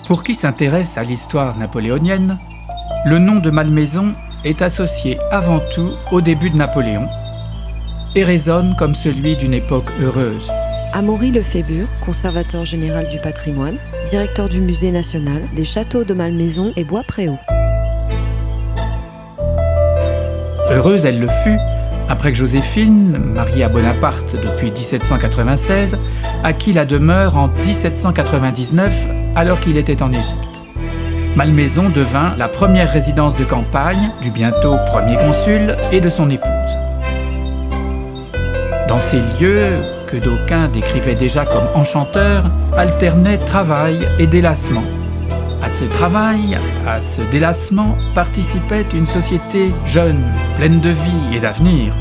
Pour qui s'intéresse à l'histoire napoléonienne, le nom de Malmaison est associé avant tout au début de Napoléon et résonne comme celui d'une époque heureuse. Amaury Lefébure, conservateur général du patrimoine, directeur du Musée national des châteaux de Malmaison et Bois-Préau. Heureuse elle le fut, après que Joséphine, mariée à Bonaparte depuis 1796, acquit la demeure en 1799 alors qu'il était en Égypte. Malmaison devint la première résidence de campagne du bientôt premier consul et de son épouse. Dans ces lieux, que d'aucuns décrivaient déjà comme enchanteurs, alternaient travail et délassement. À ce travail, à ce délassement, participait une société jeune, pleine de vie et d'avenir.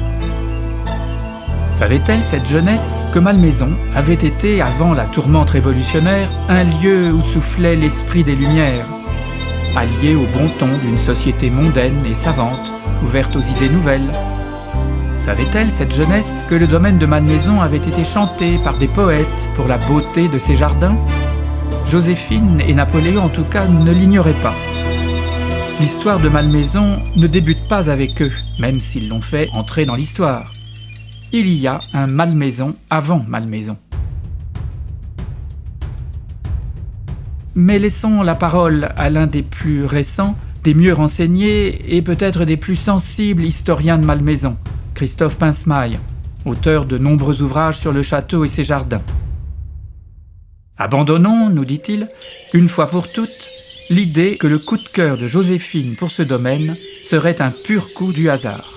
Savait-elle, cette jeunesse, que Malmaison avait été, avant la tourmente révolutionnaire, un lieu où soufflait l'esprit des Lumières, allié au bon ton d'une société mondaine et savante, ouverte aux idées nouvelles? Savait-elle, cette jeunesse, que le domaine de Malmaison avait été chanté par des poètes pour la beauté de ses jardins? Joséphine et Napoléon, en tout cas, ne l'ignoraient pas. L'histoire de Malmaison ne débute pas avec eux, même s'ils l'ont fait entrer dans l'histoire. Il y a un Malmaison avant Malmaison. Mais laissons la parole à l'un des plus récents, des mieux renseignés et peut-être des plus sensibles historiens de Malmaison, Christophe Pincemaille, auteur de nombreux ouvrages sur le château et ses jardins. Abandonnons, nous dit-il, une fois pour toutes, l'idée que le coup de cœur de Joséphine pour ce domaine serait un pur coup du hasard.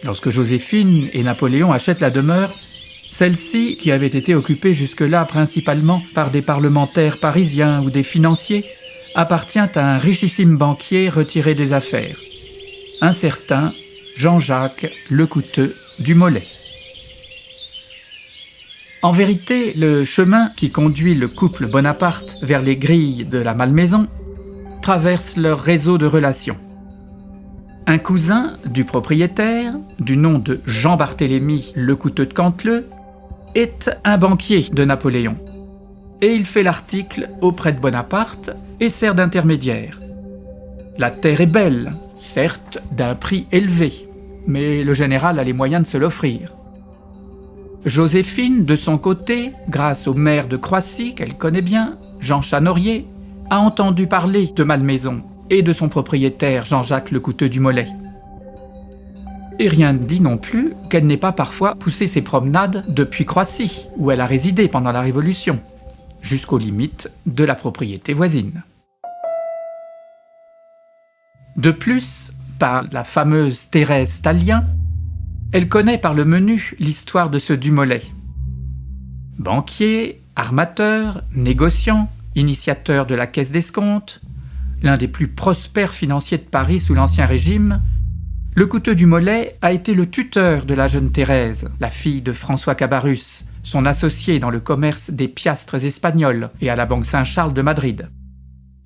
Lorsque Joséphine et Napoléon achètent la demeure, celle-ci, qui avait été occupée jusque-là principalement par des parlementaires parisiens ou des financiers, appartient à un richissime banquier retiré des affaires, un certain Jean-Jacques Lecouteux du Molay. En vérité, le chemin qui conduit le couple Bonaparte vers les grilles de la Malmaison traverse leur réseau de relations. Un cousin du propriétaire, du nom de Jean-Barthélemy Lecouteux de Canteleu, est un banquier de Napoléon, et il fait l'article auprès de Bonaparte et sert d'intermédiaire. La terre est belle, certes d'un prix élevé, mais le général a les moyens de se l'offrir. Joséphine, de son côté, grâce au maire de Croissy, qu'elle connaît bien, Jean Chanorier, a entendu parler de Malmaison et de son propriétaire Jean-Jacques Lecouteux du Molay. Et rien ne dit non plus qu'elle n'ait pas parfois poussé ses promenades depuis Croissy, où elle a résidé pendant la Révolution, jusqu'aux limites de la propriété voisine. De plus, par la fameuse Thérèse Tallien, elle connaît par le menu l'histoire de ce du Molay. Banquier, armateur, négociant, initiateur de la caisse d'escompte, l'un des plus prospères financiers de Paris sous l'Ancien Régime, Lecouteux du Molay a été le tuteur de la jeune Thérèse, la fille de François Cabarrus, son associé dans le commerce des piastres espagnols et à la Banque Saint-Charles de Madrid.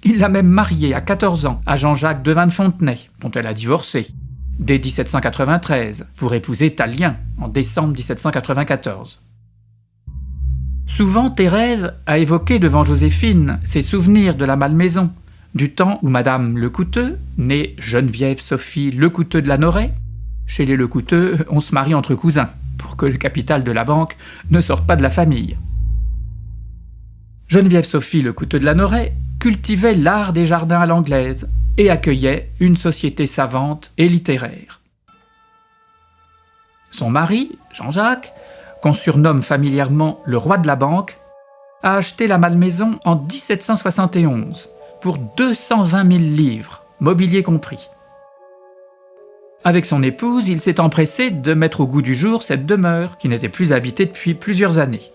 Il l'a même mariée à 14 ans à Jean-Jacques de Vingt-Fontenay, dont elle a divorcé, dès 1793, pour épouser Tallien en décembre 1794. Souvent, Thérèse a évoqué devant Joséphine ses souvenirs de la Malmaison, du temps où Madame Lecouteux, née Geneviève Sophie Lecouteux de Lanoraie, chez les Lecouteux, on se marie entre cousins, pour que le capital de la banque ne sorte pas de la famille. Geneviève Sophie Lecouteux de Lanoraie cultivait l'art des jardins à l'anglaise et accueillait une société savante et littéraire. Son mari, Jean-Jacques, qu'on surnomme familièrement le roi de la banque, a acheté la Malmaison en 1771 pour 220 000 livres, mobilier compris. Avec son épouse, il s'est empressé de mettre au goût du jour cette demeure qui n'était plus habitée depuis plusieurs années.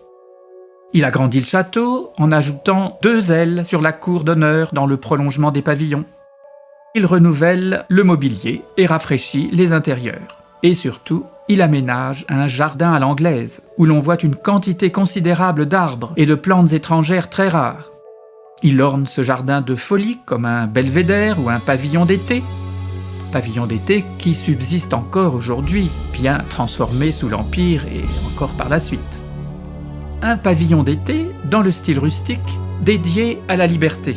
Il a grandi le château en ajoutant 2 ailes sur la cour d'honneur dans le prolongement des pavillons. Il renouvelle le mobilier et rafraîchit les intérieurs. Et surtout, il aménage un jardin à l'anglaise, où l'on voit une quantité considérable d'arbres et de plantes étrangères très rares. Il orne ce jardin de folie comme un belvédère ou un pavillon d'été qui subsiste encore aujourd'hui, bien transformé sous l'Empire et encore par la suite. Un pavillon d'été dans le style rustique dédié à la liberté.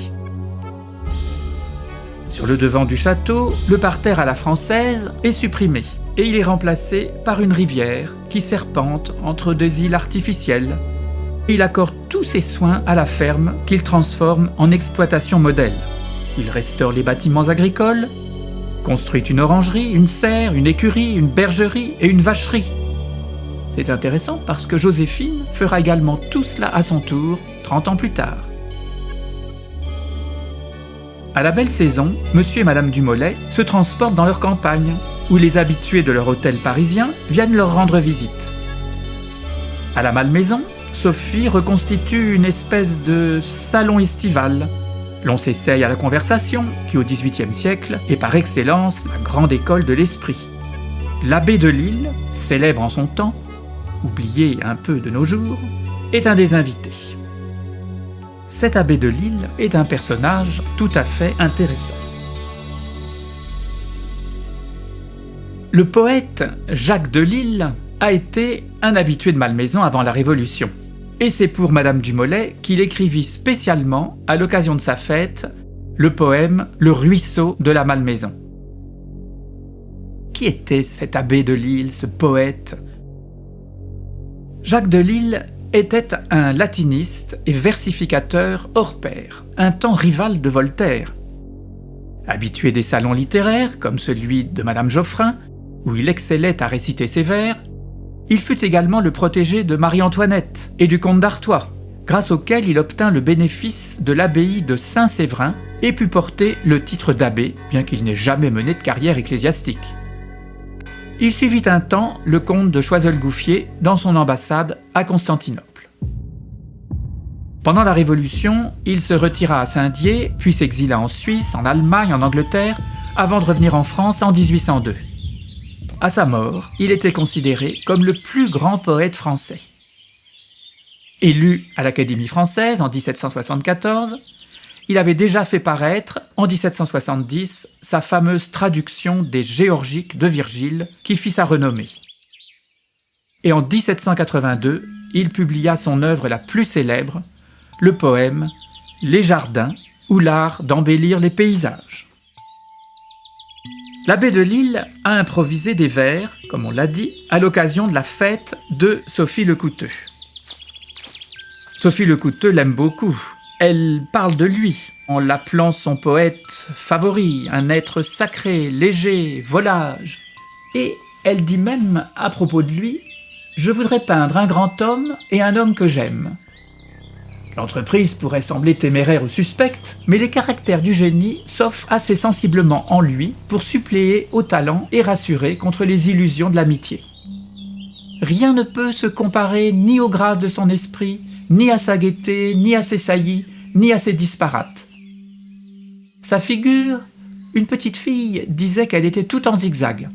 Sur le devant du château, le parterre à la française est supprimé et il est remplacé par une rivière qui serpente entre deux îles artificielles. Il accorde tous ses soins à la ferme qu'il transforme en exploitation modèle. Il restaure les bâtiments agricoles, construit une orangerie, une serre, une écurie, une bergerie et une vacherie. C'est intéressant parce que Joséphine fera également tout cela à son tour 30 ans plus tard. À la belle saison, monsieur et madame Dumollet se transportent dans leur campagne, où les habitués de leur hôtel parisien viennent leur rendre visite. À la Malmaison, Sophie reconstitue une espèce de salon estival. L'on s'essaye à la conversation, qui au XVIIIe siècle est par excellence la grande école de l'esprit. L'abbé de Lille, célèbre en son temps, oublié un peu de nos jours, est un des invités. Cet abbé de Lille est un personnage tout à fait intéressant. Le poète Jacques de Lille a été un habitué de Malmaison avant la Révolution. Et c'est pour madame Dumollet qu'il écrivit spécialement, à l'occasion de sa fête, le poème « Le ruisseau de la Malmaison ». Qui était cet abbé de Lille, ce poète ? Jacques de Lille était un latiniste et versificateur hors pair, un temps rival de Voltaire. Habitué des salons littéraires, comme celui de madame Geoffrin, où il excellait à réciter ses vers, il fut également le protégé de Marie-Antoinette et du comte d'Artois, grâce auquel il obtint le bénéfice de l'abbaye de Saint-Séverin et put porter le titre d'abbé, bien qu'il n'ait jamais mené de carrière ecclésiastique. Il suivit un temps le comte de Choiseul-Gouffier dans son ambassade à Constantinople. Pendant la Révolution, il se retira à Saint-Dié, puis s'exila en Suisse, en Allemagne, en Angleterre, avant de revenir en France en 1802. À sa mort, il était considéré comme le plus grand poète français. Élu à l'Académie française en 1774, il avait déjà fait paraître, en 1770, sa fameuse traduction des Géorgiques de Virgile, qui fit sa renommée. Et en 1782, il publia son œuvre la plus célèbre, le poème « Les jardins » ou l'art d'embellir les paysages. L'abbé de Lille a improvisé des vers, comme on l'a dit, à l'occasion de la fête de Sophie Lecouteux. Sophie Lecouteux l'aime beaucoup. Elle parle de lui, en l'appelant son poète favori, un être sacré, léger, volage. Et elle dit même à propos de lui « Je voudrais peindre un grand homme et un homme que j'aime ». L'entreprise pourrait sembler téméraire ou suspecte, mais les caractères du génie s'offrent assez sensiblement en lui pour suppléer au talent et rassurer contre les illusions de l'amitié. Rien ne peut se comparer ni aux grâces de son esprit, ni à sa gaieté, ni à ses saillies, ni à ses disparates. Sa figure, une petite fille disait qu'elle était tout en zigzag.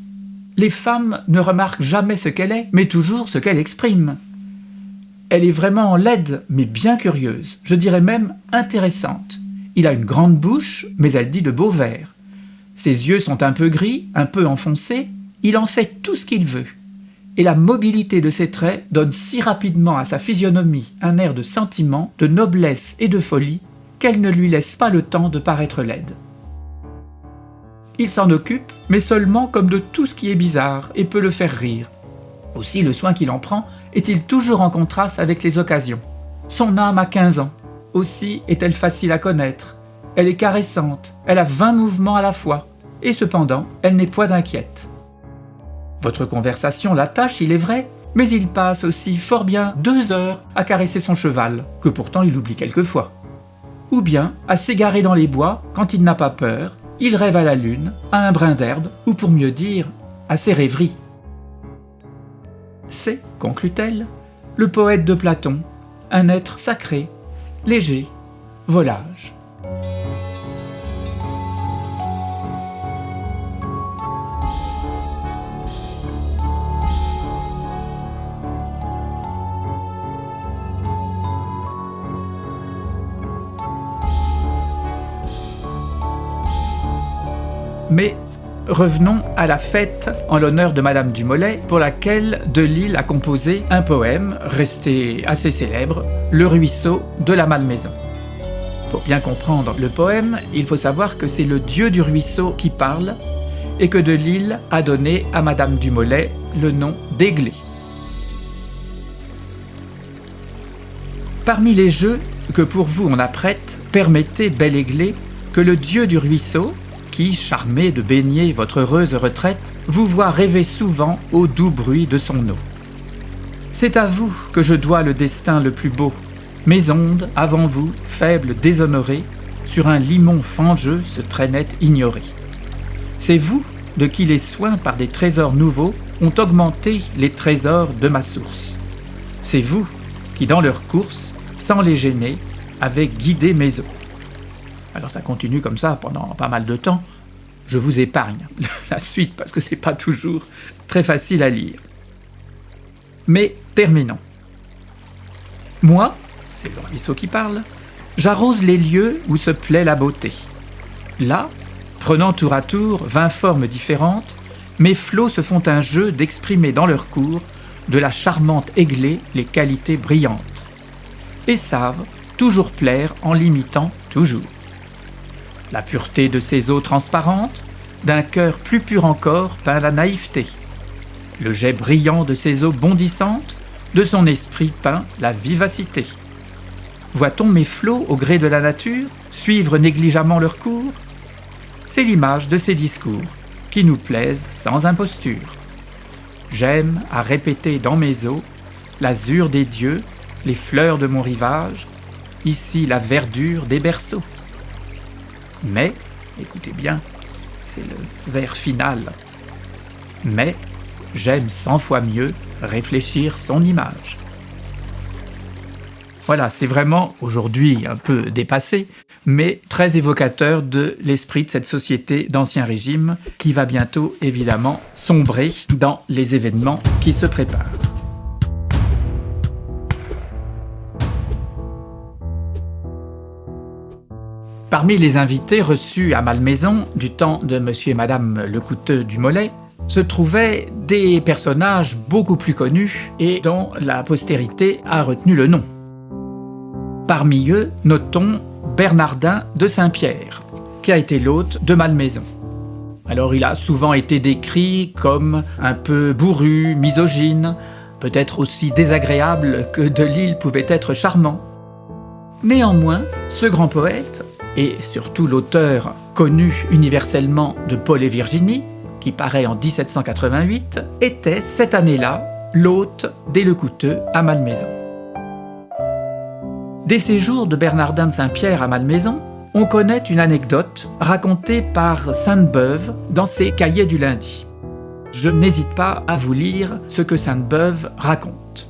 Les femmes ne remarquent jamais ce qu'elle est, mais toujours ce qu'elle exprime. Elle est vraiment laide, mais bien curieuse, je dirais même intéressante. Il a une grande bouche, mais elle dit de beaux vers. Ses yeux sont un peu gris, un peu enfoncés, il en fait tout ce qu'il veut. Et la mobilité de ses traits donne si rapidement à sa physionomie un air de sentiment, de noblesse et de folie, qu'elle ne lui laisse pas le temps de paraître laide. Il s'en occupe, mais seulement comme de tout ce qui est bizarre et peut le faire rire. Aussi le soin qu'il en prend est-il toujours en contraste avec les occasions. Son âme a 15 ans. Aussi est-elle facile à connaître. Elle est caressante, elle a 20 mouvements à la fois. Et cependant, elle n'est point inquiète. Votre conversation l'attache, il est vrai, mais il passe aussi fort bien 2 heures à caresser son cheval, que pourtant il oublie quelquefois. Ou bien à s'égarer dans les bois quand il n'a pas peur, il rêve à la lune, à un brin d'herbe, ou pour mieux dire, à ses rêveries. C'est, conclut-elle, le poète de Platon, un être sacré, léger, volage. Mais revenons à la fête en l'honneur de madame Dumollet, pour laquelle de Lille a composé un poème resté assez célèbre, Le ruisseau de la Malmaison. Pour bien comprendre le poème, il faut savoir que c'est le dieu du ruisseau qui parle et que Delille a donné à Madame du Molay le nom d'Églé. Parmi les jeux que pour vous on apprête, permettez, belle Églé, que le dieu du ruisseau, qui, charmé de baigner votre heureuse retraite, vous voit rêver souvent au doux bruit de son eau. C'est à vous que je dois le destin le plus beau. Mes ondes, avant vous, faibles, déshonorées, sur un limon fangeux se traînaient ignorées. C'est vous de qui les soins par des trésors nouveaux ont augmenté les trésors de ma source. C'est vous qui, dans leur course, sans les gêner, avez guidé mes eaux. Alors ça continue comme ça pendant pas mal de temps. Je vous épargne la suite parce que c'est pas toujours très facile à lire. Mais terminons. Moi, c'est le ruisseau qui parle, j'arrose les lieux où se plaît la beauté. Là, prenant tour à tour 20 formes différentes, mes flots se font un jeu d'exprimer dans leur cours de la charmante Églé les qualités brillantes, et savent toujours plaire en l'imitant toujours. La pureté de ses eaux transparentes, d'un cœur plus pur encore peint la naïveté. Le jet brillant de ses eaux bondissantes, de son esprit peint la vivacité. Voit-on mes flots au gré de la nature suivre négligemment leur cours? C'est l'image de ces discours qui nous plaisent sans imposture. J'aime à répéter dans mes eaux l'azur des dieux, les fleurs de mon rivage, ici la verdure des berceaux. Mais, écoutez bien, c'est le vers final. Mais j'aime 100 fois mieux réfléchir son image. Voilà, c'est vraiment, aujourd'hui un peu dépassé, mais très évocateur de l'esprit de cette société d'Ancien Régime qui va bientôt, évidemment, sombrer dans les événements qui se préparent. Parmi les invités reçus à Malmaison du temps de monsieur et madame Lecouteux du Molay, se trouvaient des personnages beaucoup plus connus et dont la postérité a retenu le nom. Parmi eux, notons Bernardin de Saint-Pierre, qui a été l'hôte de Malmaison. Alors il a souvent été décrit comme un peu bourru, misogyne, peut-être aussi désagréable que Delille pouvait être charmant. Néanmoins, ce grand poète, et surtout l'auteur connu universellement de Paul et Virginie, qui paraît en 1788, était cette année-là l'hôte des Lecouteux à Malmaison. Des séjours de Bernardin de Saint-Pierre à Malmaison, on connaît une anecdote racontée par Sainte-Beuve dans ses Cahiers du lundi. Je n'hésite pas à vous lire ce que Sainte-Beuve raconte.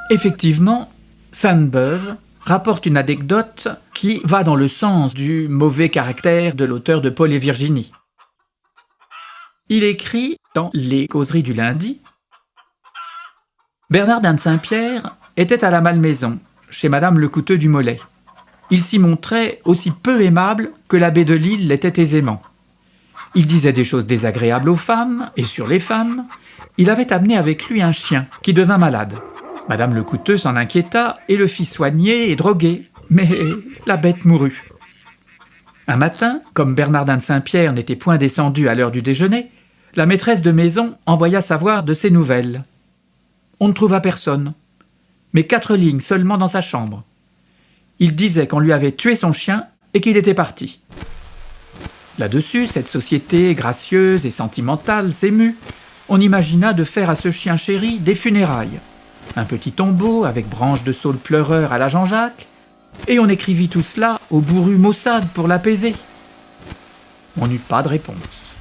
Effectivement, Sainte-Beuve rapporte une anecdote qui va dans le sens du mauvais caractère de l'auteur de Paul et Virginie. Il écrit dans les Causeries du lundi: Bernardin de Saint-Pierre était à la Malmaison, chez madame Lecouteux du Molay. Il s'y montrait aussi peu aimable que l'abbé Delille l'était aisément. Il disait des choses désagréables aux femmes, et sur les femmes, il avait amené avec lui un chien qui devint malade. Madame Lecouteux s'en inquiéta et le fit soigner et droguer, mais la bête mourut. Un matin, comme Bernardin de Saint-Pierre n'était point descendu à l'heure du déjeuner, la maîtresse de maison envoya savoir de ses nouvelles. On ne trouva personne, mais 4 lignes seulement dans sa chambre. Il disait qu'on lui avait tué son chien et qu'il était parti. Là-dessus, cette société gracieuse et sentimentale s'émut. On imagina de faire à ce chien chéri des funérailles. Un petit tombeau avec branches de saule pleureur à la Jean-Jacques, et on écrivit tout cela au bourru maussade pour l'apaiser. On n'eut pas de réponse.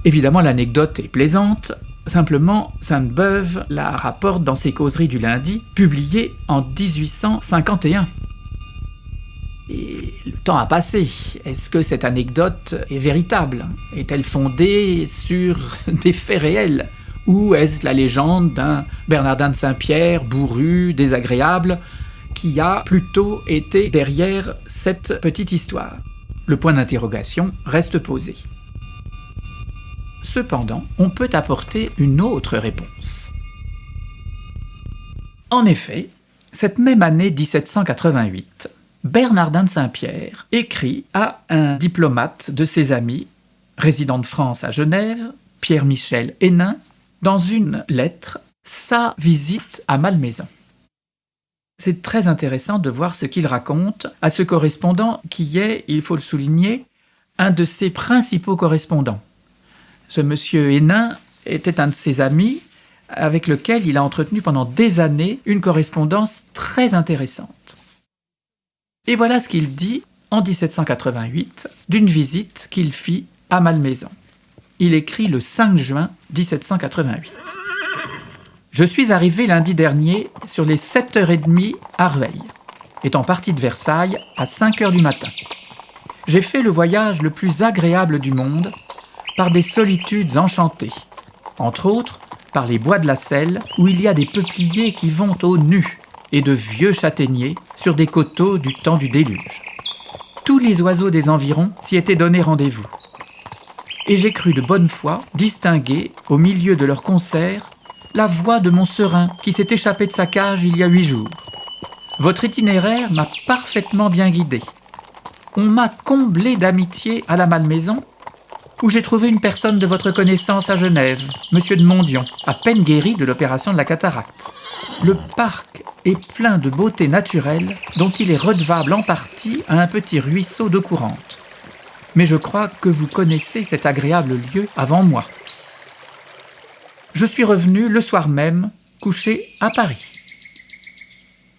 Évidemment, l'anecdote est plaisante, simplement Sainte-Beuve la rapporte dans ses Causeries du lundi, publiées en 1851. Et le temps a passé. Est-ce que cette anecdote est véritable? Est-elle fondée sur des faits réels? Ou est-ce la légende d'un Bernardin de Saint-Pierre, bourru, désagréable, qui a plutôt été derrière cette petite histoire? Le point d'interrogation reste posé. Cependant, on peut apporter une autre réponse. En effet, cette même année 1788, Bernardin de Saint-Pierre écrit à un diplomate de ses amis, résident de France à Genève, Pierre-Michel Hénin, dans une lettre, sa visite à Malmaison. C'est très intéressant de voir ce qu'il raconte à ce correspondant qui est, il faut le souligner, un de ses principaux correspondants. Ce monsieur Hénin était un de ses amis avec lequel il a entretenu pendant des années une correspondance très intéressante. Et voilà ce qu'il dit en 1788 d'une visite qu'il fit à Malmaison. Il écrit le 5 juin 1788. « Je suis arrivé lundi dernier sur les 7h30 à Rueil, étant parti de Versailles à 5h du matin. J'ai fait le voyage le plus agréable du monde par des solitudes enchantées, entre autres par les bois de la Selle où il y a des peupliers qui vont au nu et de vieux châtaigniers sur des coteaux du temps du déluge. Tous les oiseaux des environs s'y étaient donné rendez-vous. Et j'ai cru de bonne foi distinguer, au milieu de leur concert, la voix de mon serin qui s'est échappé de sa cage il y a 8 jours. Votre itinéraire m'a parfaitement bien guidé. On m'a comblé d'amitié à la Malmaison, où j'ai trouvé une personne de votre connaissance à Genève, monsieur de Mondion, à peine guéri de l'opération de la cataracte. Le parc est plein de beauté naturelle dont il est redevable en partie à un petit ruisseau d'eau courante. Mais je crois que vous connaissez cet agréable lieu avant moi. Je suis revenu le soir même, couché à Paris. »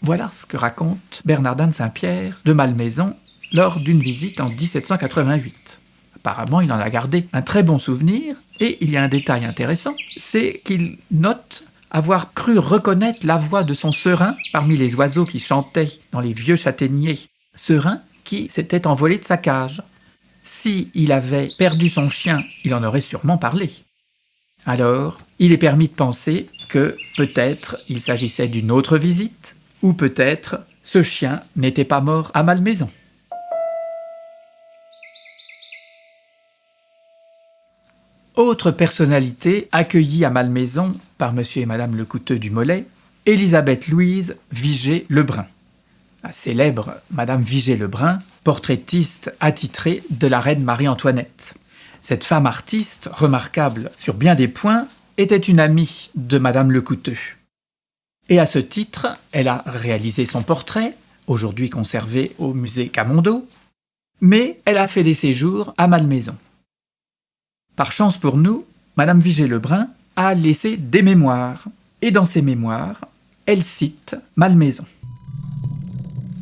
Voilà ce que raconte Bernardin de Saint-Pierre de Malmaison lors d'une visite en 1788. Apparemment, il en a gardé un très bon souvenir, et il y a un détail intéressant, c'est qu'il note avoir cru reconnaître la voix de son serin parmi les oiseaux qui chantaient dans les vieux châtaigniers, serin qui s'était envolé de sa cage. S'il avait perdu son chien, il en aurait sûrement parlé. Alors, il est permis de penser que peut-être il s'agissait d'une autre visite, ou peut-être ce chien n'était pas mort à Malmaison. Autre personnalité accueillie à Malmaison par M. et Mme Lecouteux du Molay, Élisabeth-Louise Vigée-Lebrun. La célèbre Mme Vigée-Lebrun, portraitiste attitrée de la reine Marie-Antoinette. Cette femme artiste, remarquable sur bien des points, était une amie de Mme Lecouteux. Et à ce titre, elle a réalisé son portrait, aujourd'hui conservé au musée Camondo, mais elle a fait des séjours à Malmaison. Par chance pour nous, Mme Vigée-Lebrun a laissé des mémoires, et dans ces mémoires, elle cite Malmaison.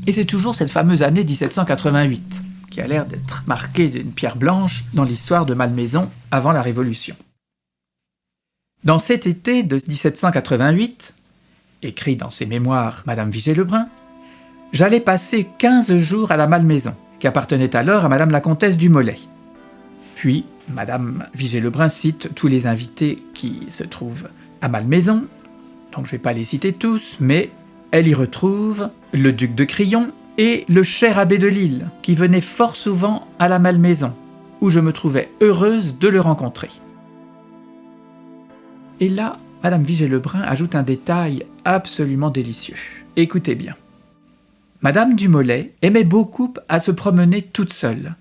Et c'est toujours cette fameuse année 1788, qui a l'air d'être marquée d'une pierre blanche dans l'histoire de Malmaison avant la Révolution. Dans cet été de 1788, écrit dans ses mémoires Mme Vigée-Lebrun, j'allais passer 15 jours à la Malmaison, qui appartenait alors à Mme la comtesse du Molay. Puis, Mme Vigée-Lebrun cite tous les invités qui se trouvent à Malmaison, donc je ne vais pas les citer tous, mais elle y retrouve le duc de Crillon et le cher abbé de Lille, qui venait fort souvent à la Malmaison, où je me trouvais heureuse de le rencontrer. Et là, Mme Vigée-Lebrun ajoute un détail absolument délicieux. Écoutez bien. Madame du Molay aimait beaucoup à se promener toute seule,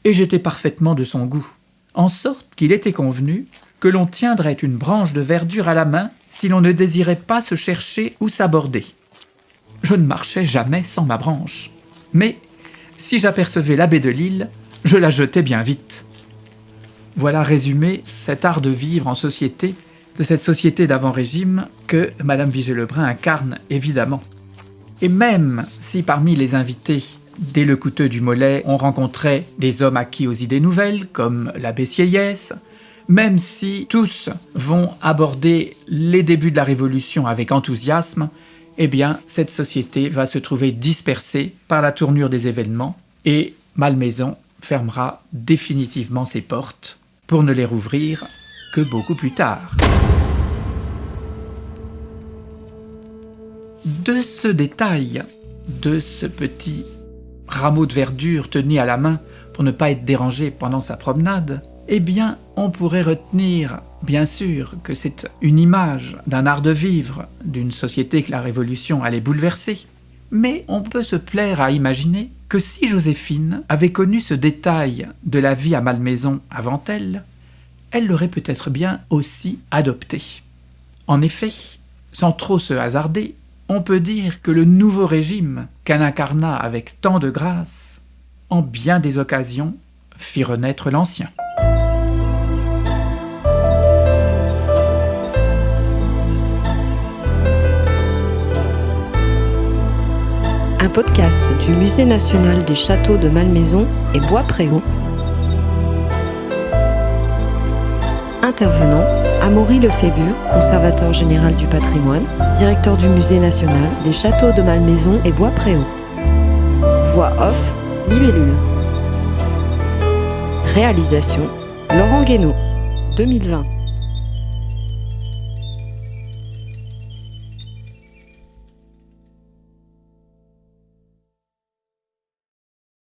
et j'étais parfaitement de son goût, en sorte qu'il était convenu que l'on tiendrait une branche de verdure à la main si l'on ne désirait pas se chercher ou s'aborder. Je ne marchais jamais sans ma branche, mais si j'apercevais l'abbé de Lille, je la jetais bien vite. Voilà résumé cet art de vivre en société, de cette société d'avant-régime que Mme Vigée-Lebrun incarne évidemment. Et même si parmi les invités des Lecouteux du Molay on rencontrait des hommes acquis aux idées nouvelles, comme l'abbé Sieyès, même si tous vont aborder les débuts de la Révolution avec enthousiasme, eh bien, cette société va se trouver dispersée par la tournure des événements et Malmaison fermera définitivement ses portes pour ne les rouvrir que beaucoup plus tard. De ce détail, de ce petit rameau de verdure tenu à la main pour ne pas être dérangé pendant sa promenade, eh bien, on pourrait retenir bien sûr que c'est une image d'un art de vivre, d'une société que la Révolution allait bouleverser. Mais on peut se plaire à imaginer que si Joséphine avait connu ce détail de la vie à Malmaison avant elle, elle l'aurait peut-être bien aussi adopté. En effet, sans trop se hasarder, on peut dire que le nouveau régime qu'elle incarna avec tant de grâce, en bien des occasions, fit renaître l'ancien. Un podcast du Musée national des châteaux de Malmaison et Bois-Préau. Intervenant, Amaury Lefébure, conservateur général du patrimoine, directeur du Musée national des châteaux de Malmaison et Bois-Préau. Voix off, Libellule. Réalisation, Laurent Guénaud, 2020.